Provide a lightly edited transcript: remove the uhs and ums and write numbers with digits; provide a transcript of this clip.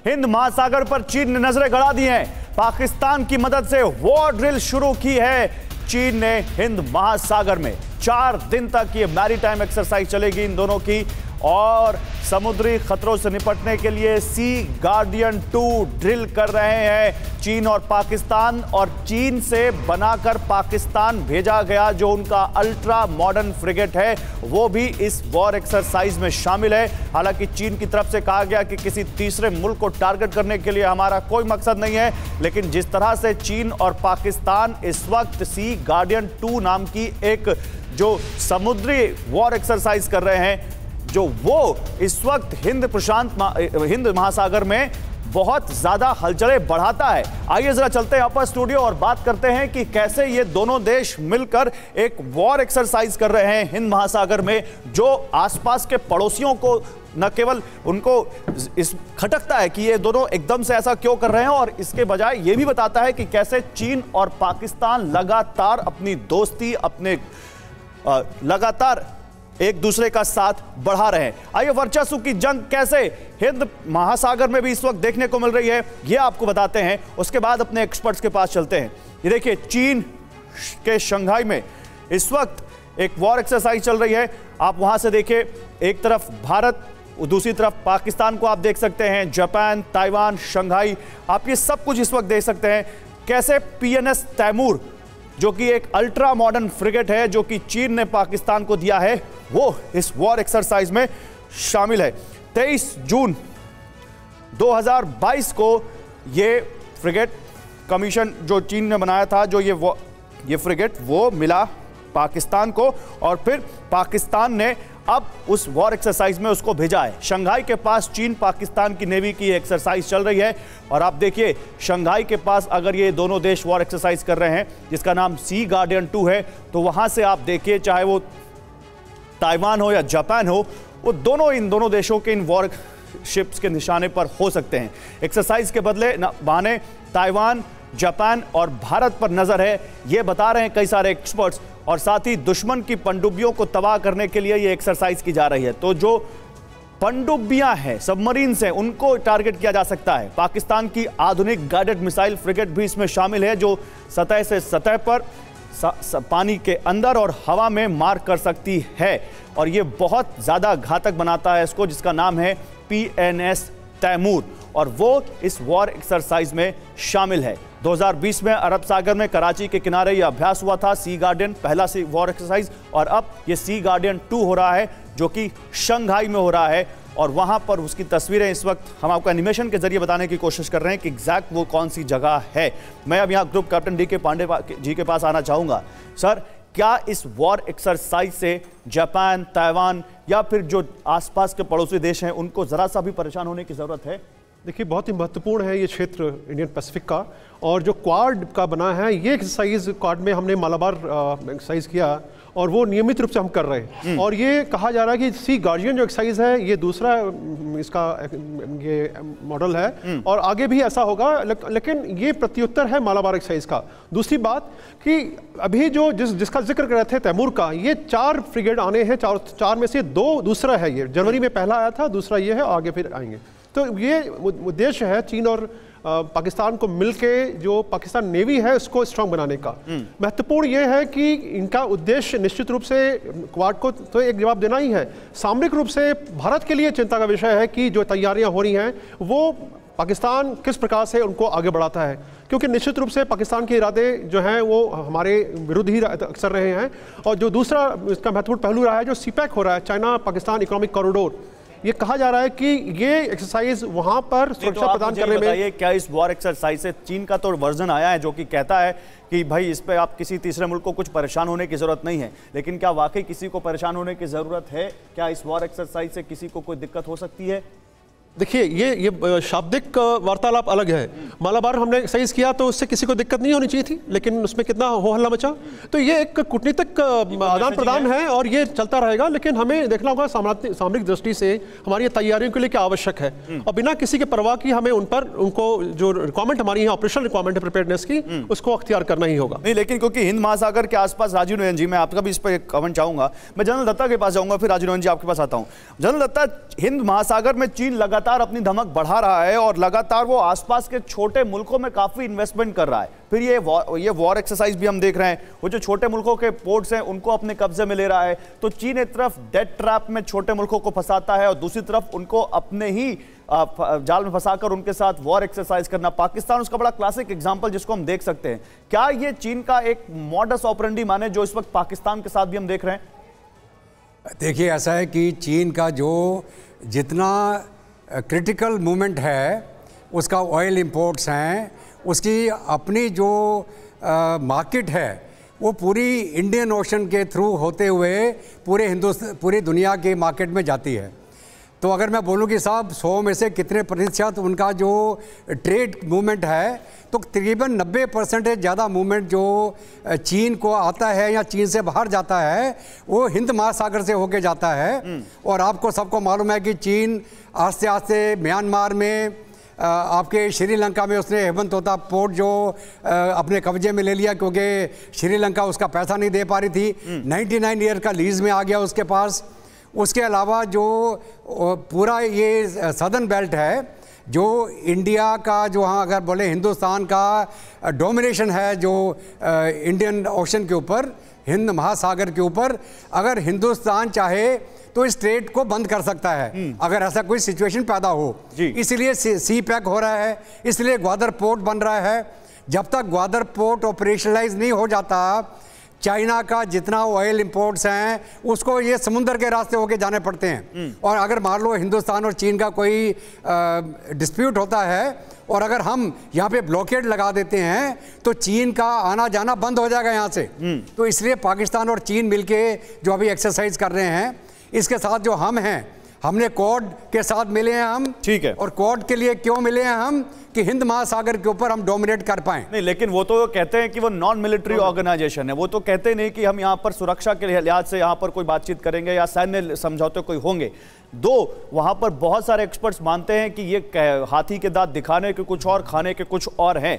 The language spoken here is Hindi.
हिंद महासागर पर चीन ने नजरें गड़ा दी हैं। पाकिस्तान की मदद से वॉर ड्रिल शुरू की है चीन ने हिंद महासागर में। 4 दिन तक ये मैरीटाइम एक्सरसाइज चलेगी इन दोनों की, और समुद्री खतरों से निपटने के लिए सी गार्डियन 2 ड्रिल कर रहे हैं चीन और पाकिस्तान। और चीन से बनाकर पाकिस्तान भेजा गया जो उनका अल्ट्रा मॉडर्न फ्रिगेट है वो भी इस वॉर एक्सरसाइज में शामिल है। हालांकि चीन की तरफ से कहा गया कि किसी तीसरे मुल्क को टारगेट करने के लिए हमारा कोई मकसद नहीं है, लेकिन जिस तरह से चीन और पाकिस्तान इस वक्त सी गार्डियन 2 नाम की एक जो समुद्री वॉर एक्सरसाइज कर रहे हैं, जो वो इस वक्त हिंद महासागर में बहुत ज्यादा हलचलें बढ़ाता है। आइए जरा चलते हैं अपर स्टूडियो और बात करते हैं कि कैसे ये दोनों देश मिलकर एक वॉर एक्सरसाइज कर रहे हैं हिंद महासागर में, जो आसपास के पड़ोसियों को न केवल उनको इस खटकता है कि ये दोनों एकदम से ऐसा क्यों कर रहे हैं, और इसके बजाय ये भी बताता है कि कैसे चीन और पाकिस्तान लगातार अपनी दोस्ती लगातार एक दूसरे का साथ बढ़ा रहे हैं। आइए वर्चस्व की जंग कैसे हिंद महासागर में भी इस वक्त देखने को मिल रही है ये आपको बताते हैं, उसके बाद अपने एक्सपर्ट्स के पास चलते हैं। ये देखिए, चीन के शंघाई में इस वक्त एक वॉर एक्सरसाइज चल रही है। आप वहां से देखिए, एक तरफ भारत, दूसरी तरफ पाकिस्तान को आप देख सकते हैं, जापान, ताइवान, शंघाई, आप ये सब कुछ इस वक्त देख सकते हैं। कैसे PNS तैमूर जो कि एक अल्ट्रा मॉडर्न फ्रिगेट है जो कि चीन ने पाकिस्तान को दिया है, वो इस वॉर एक्सरसाइज में शामिल है। 23 जून 2022 को ये फ्रिगेट कमीशन जो चीन ने बनाया था, जो ये फ्रिगेट वो मिला पाकिस्तान को, और फिर पाकिस्तान ने अब उस वॉर एक्सरसाइज में उसको भेजा है। शंघाई के पास चीन पाकिस्तान की नेवी की एक्सरसाइज चल रही है, और आप देखिए शंघाई के पास अगर ये दोनों देश वॉर एक्सरसाइज कर रहे हैं जिसका नाम सी गार्डियन 2 है, तो वहां से आप देखिए चाहे वो ताइवान हो या जापान हो, वो दोनों इन दोनों देशों के इन वॉर शिप्स के निशाने पर हो सकते हैं। एक्सरसाइज के बहाने ताइवान, जापान और भारत पर नजर है, ये बता रहे हैं कई सारे एक्सपर्ट्स, और साथ ही दुश्मन की पनडुब्बियों को तबाह करने के लिए ये एक्सरसाइज की जा रही है। तो जो पनडुब्बियां हैं, सबमरीन्स हैं, उनको टारगेट किया जा सकता है। पाकिस्तान की आधुनिक गाइडेड मिसाइल फ्रिगेट भी इसमें शामिल है जो सतह से सतह पर, पानी के अंदर और हवा में मार कर सकती है, और ये बहुत ज़्यादा घातक बनाता है इसको, जिसका नाम है PNS तैमूर, और वो इस वॉर एक्सरसाइज में शामिल है। 2020 में अरब सागर में कराची के किनारे ये अभ्यास हुआ था, सी गार्डियन पहला सी वॉर एक्सरसाइज, और अब ये सी गार्डियन 2 हो रहा है जो कि शंघाई में हो रहा है, और वहां पर उसकी तस्वीरें इस वक्त हम आपको एनिमेशन के जरिए बताने की कोशिश कर रहे हैं कि एग्जैक्ट वो कौन सी जगह है। मैं अब यहाँ group captain DK Pandey ji के पास आना चाहूँगा। सर, क्या इस वॉर एक्सरसाइज से जापान, ताइवान या फिर जो आसपास के पड़ोसी देश हैं उनको ज़रा सा भी परेशान होने की ज़रूरत है? देखिए, बहुत ही महत्वपूर्ण है ये क्षेत्र इंडियन पैसिफिक का, और जो क्वाड का बना है ये एक्सरसाइज, क्वाड में हमने मालाबार एक्सरसाइज किया और वो नियमित रूप से हम कर रहे हैं। और ये कहा जा रहा है कि सी गार्डियन जो एक्सरसाइज है ये दूसरा इसका ये मॉडल है, और आगे भी ऐसा होगा, लेकिन ये प्रत्युत्तर है मालाबार एक्सरसाइज का। दूसरी बात कि अभी जो जिसका जिक्र कर रहे थे तैमूर का, ये 4 फ्रिगेट आने हैं, 4 में से 2 दूसरा है। ये जनवरी में पहला आया था, दूसरा ये है, आगे फिर आएंगे। तो ये उद्देश्य है चीन और पाकिस्तान को मिलके जो पाकिस्तान नेवी है उसको स्ट्रांग बनाने का। महत्वपूर्ण ये है कि इनका उद्देश्य निश्चित रूप से क्वाड को तो एक जवाब देना ही है, सामरिक रूप से भारत के लिए चिंता का विषय है कि जो तैयारियां हो रही हैं वो पाकिस्तान किस प्रकार से उनको आगे बढ़ाता है, क्योंकि निश्चित रूप से पाकिस्तान के इरादे जो हैं वो हमारे विरुद्ध ही अक्सर रहे हैं। और जो दूसरा इसका महत्वपूर्ण पहलू रहा है जो सीपैक हो रहा है, चाइना पाकिस्तान इकोनॉमिक कॉरिडोर, ये कहा जा रहा है कि ये एक्सरसाइज वहां पर सुरक्षा प्रदान करने में। क्या इस वॉर एक्सरसाइज से चीन का तो वर्जन आया है जो कि कहता है कि भाई इस पे आप किसी तीसरे मुल्क को कुछ परेशान होने की जरूरत नहीं है, लेकिन क्या वाकई किसी को परेशान होने की जरूरत है? क्या इस वॉर एक्सरसाइज से किसी को कोई दिक्कत हो सकती है? देखिए, ये शाब्दिक वार्तालाप अलग है। मालाबार हमने एक्सरसाइज किया तो उससे किसी को दिक्कत नहीं होनी चाहिए थी, लेकिन उसमें कितना हो हल्ला मचा। तो ये एक कूटनीतिक आदान प्रदान है और ये चलता रहेगा, लेकिन हमें देखना होगा सामरिक दृष्टि से हमारी तैयारियों के लिए क्या आवश्यक है, और बिना किसी के परवाह की हमें उनको जो रिक्वायरमेंट हमारी है, ऑपरेशनल रिक्वायरमेंट है प्रिपेयरनेस की, उसको अख्तियार करना ही होगा। नहीं, लेकिन क्योंकि हिंद महासागर के आसपास, राजीव नयन जी मैं आपका भी इस पर कमेंट चाहूंगा, मैं जनरल दत्ता के पास जाऊंगा, फिर राजीव नयन जी आपके पास आता हूं। जनरल दत्ता, हिंद महासागर में चीन लगातार लगातार अपनी धमक बढ़ा रहा है और लगातार वो आसपास के छोटे मुल्कों में काफी इन्वेस्टमेंट कर रहा है। फिर ये वॉर एक्सरसाइज भी हम देख रहे हैं, वो जो छोटे मुल्कों के पोर्ट्स हैं उनको अपने कब्जे में ले रहा है। तो चीन एक तरफ डेट ट्रैप में छोटे मुल्कों को फंसाता है और दूसरी तरफ उनको अपने ही जाल में फंसाकर उनके साथ वॉर एक्सरसाइज करना। पाकिस्तान उसका बड़ा क्लासिक एग्जांपल जिसको हम देख सकते हैं। क्या ये चीन का एक मॉडस ऑपरेंडी माने जो इस वक्त पाकिस्तान के साथ भी हम देख रहे हैं? देखिए, ऐसा है कि चीन का जो जितना क्रिटिकल मूवमेंट है उसका ऑयल इंपोर्ट्स हैं, उसकी अपनी जो मार्केट है वो पूरी इंडियन ओशन के थ्रू होते हुए पूरी दुनिया की मार्केट में जाती है। तो अगर मैं बोलूं कि साहब 100 में से कितने प्रतिशत उनका जो ट्रेड मूवमेंट है, तो तकरीबन 90% ज़्यादा मूवमेंट जो चीन को आता है या चीन से बाहर जाता है वो हिंद महासागर से होके जाता है। और आपको सबको मालूम है कि चीन आस्ते आस्ते म्यांमार में आपके श्रीलंका में उसने हेमंतोता पोर्ट जो अपने कब्जे में ले लिया क्योंकि श्रीलंका उसका पैसा नहीं दे पा रही थी। 99 ईयर का लीज में आ गया उसके पास। उसके अलावा जो पूरा ये सदर्न बेल्ट है जो इंडिया का, जो हाँ अगर बोले हिंदुस्तान का डोमिनेशन है जो इंडियन ओशन के ऊपर, हिंद महासागर के ऊपर, अगर हिंदुस्तान चाहे तो इस ट्रेड को बंद कर सकता है अगर ऐसा कोई सिचुएशन पैदा हो। इसलिए सी पैक हो रहा है, इसलिए ग्वादर पोर्ट बन रहा है। जब तक ग्वादर पोर्ट ऑपरेशनलाइज नहीं हो जाता, चाइना का जितना ऑयल इंपोर्ट्स हैं उसको ये समुद्र के रास्ते होके जाने पड़ते हैं। और अगर मान लो हिंदुस्तान और चीन का कोई डिस्प्यूट होता है और अगर हम यहाँ पे ब्लॉकेड लगा देते हैं तो चीन का आना जाना बंद हो जाएगा यहाँ से। तो इसलिए पाकिस्तान और चीन मिलके जो अभी एक्सरसाइज कर रहे हैं, इसके साथ जो हम हैं, हमने क्वाड के साथ मिले हैं हम, ठीक है। और क्वाड के लिए क्यों मिले हैं हम? कि हिंद महासागर के ऊपर हम डोमिनेट कर पाएं। नहीं, लेकिन वो तो कहते हैं कि वो नॉन मिलिट्री ऑर्गेनाइजेशन है। वो तो कहते नहीं कि हम यहाँ पर सुरक्षा के लिहाज से यहाँ पर कोई बातचीत करेंगे या सैन्य समझौते कोई होंगे। वहां पर बहुत सारे एक्सपर्ट्स मानते हैं कि ये हाथी के दांत दिखाने के कुछ और, खाने के कुछ और हैं।